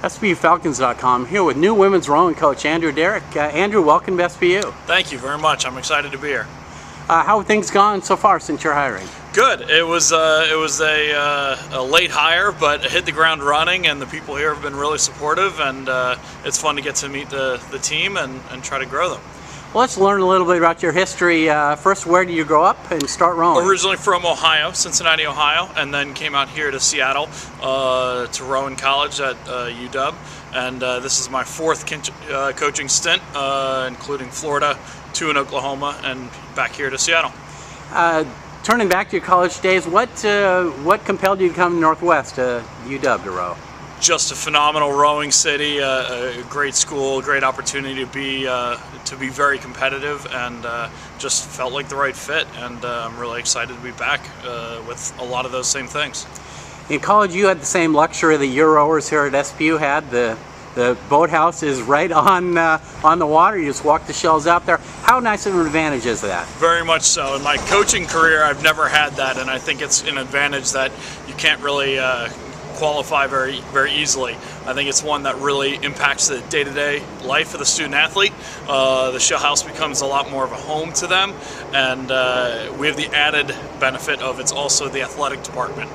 SPUFalcons.com here with new women's rowing coach Andrew Derrick. Andrew, welcome to SPU. Thank you very much. I'm excited to be here. How have things gone so far since your hiring? Good. It was a late hire, but hit the ground running, and the people here have been really supportive, and it's fun to get to meet the team and try to grow them. Well, let's learn a little bit about your history. First, where did you grow up and start rowing? Originally from Ohio, Cincinnati, Ohio, and then came out here to Seattle to row in college at UW. And this is my fourth coaching stint, including Florida, 2 in Oklahoma, and back here to Seattle. Turning back to your college days, what compelled you to come to Northwest, UW, to row? Just a phenomenal rowing city, a great school, great opportunity to be very competitive, and just felt like the right fit. And I'm really excited to be back with a lot of those same things. In college, you had the same luxury that your rowers here at SPU had. The boathouse is right on the water. You just walk the shells out there. How nice of an advantage is that? Very much so. In my coaching career, I've never had that, and I think it's an advantage that you can't really qualify very easily. I think it's one that really impacts the day-to-day life of the student athlete. The shell house becomes a lot more of a home to them, and we have the added benefit of it's also the athletic department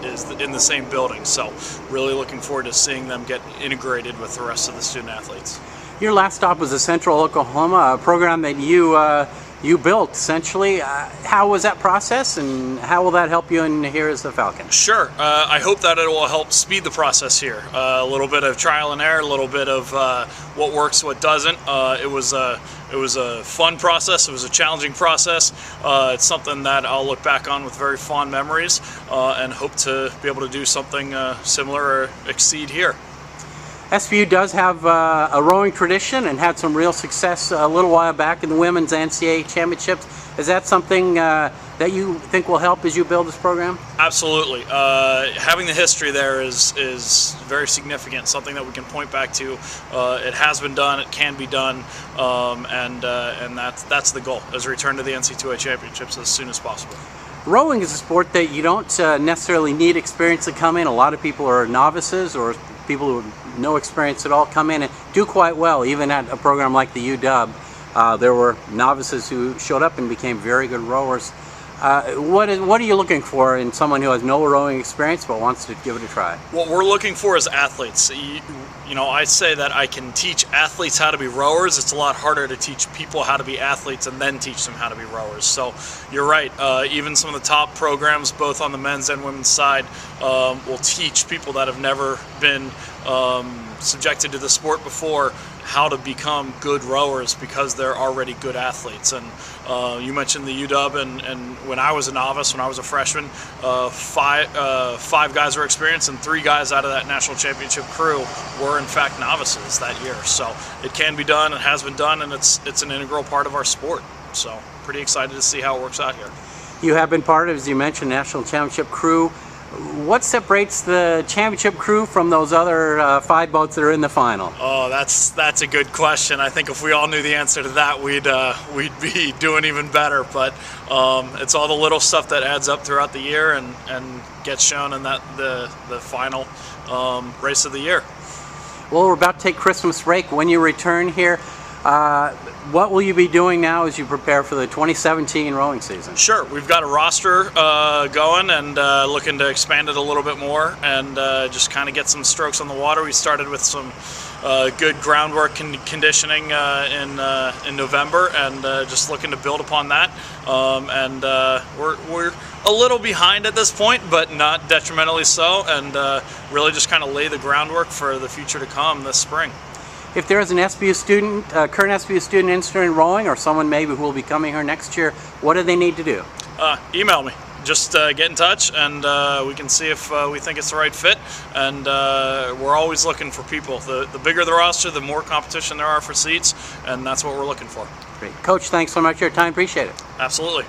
is in the same building. So really looking forward to seeing them get integrated with the rest of the student athletes. Your last stop was Central Oklahoma, a program that you built, essentially. How was that process, and how will that help you in here as the Falcon? Sure. I hope that it will help speed the process here. A little bit of trial and error, a little bit of what works, what doesn't. It was a fun process. It was a challenging process. It's something that I'll look back on with very fond memories, and hope to be able to do something similar or exceed here. SPU does have a rowing tradition and had some real success a little while back in the women's NCAA championships. Is that something that you think will help as you build this program? Absolutely. Having the history there is very significant, something that we can point back to. It has been done, it can be done, and that's the goal, is return to the NCAA championships as soon as possible. Rowing is a sport that you don't necessarily need experience to come in. A lot of people are novices or people who have no experience at all come in and do quite well. Even at a program like the UW, there were novices who showed up and became very good rowers. What are you looking for in someone who has no rowing experience but wants to give it a try? What we're looking for is athletes. You know, I say that I can teach athletes how to be rowers. It's a lot harder to teach people how to be athletes and then teach them how to be rowers. So you're right. Even some of the top programs, both on the men's and women's side, will teach people that have never been subjected to the sport before how to become good rowers because they're already good athletes. And you mentioned the UW, and when I was a novice, when I was a freshman, five guys were experienced, and 3 guys out of that national championship crew were in fact novices that year. So it can be done, it has been done, and it's an integral part of our sport. So pretty excited to see how it works out here. You have been part of, as you mentioned, national championship crew. What separates the championship crew from those other 5 boats that are in the final? Oh, that's a good question. I think if we all knew the answer to that, we'd be doing even better. But it's all the little stuff that adds up throughout the year and gets shown in the final race of the year. Well, we're about to take Christmas break. When you return here, what will you be doing now as you prepare for the 2017 rowing season? Sure, we've got a roster going and looking to expand it a little bit more and just kind of get some strokes on the water. We started with some good groundwork conditioning in November, and just looking to build upon that. We're a little behind at this point, but not detrimentally so, and really just kind of lay the groundwork for the future to come this spring. If there is an SPU student, current SPU student interested in rowing, or someone maybe who will be coming here next year, what do they need to do? Email me. Just get in touch, and we can see if we think it's the right fit. And we're always looking for people. The bigger the roster, the more competition there are for seats, and that's what we're looking for. Great. Coach, thanks so much for your time. Appreciate it. Absolutely.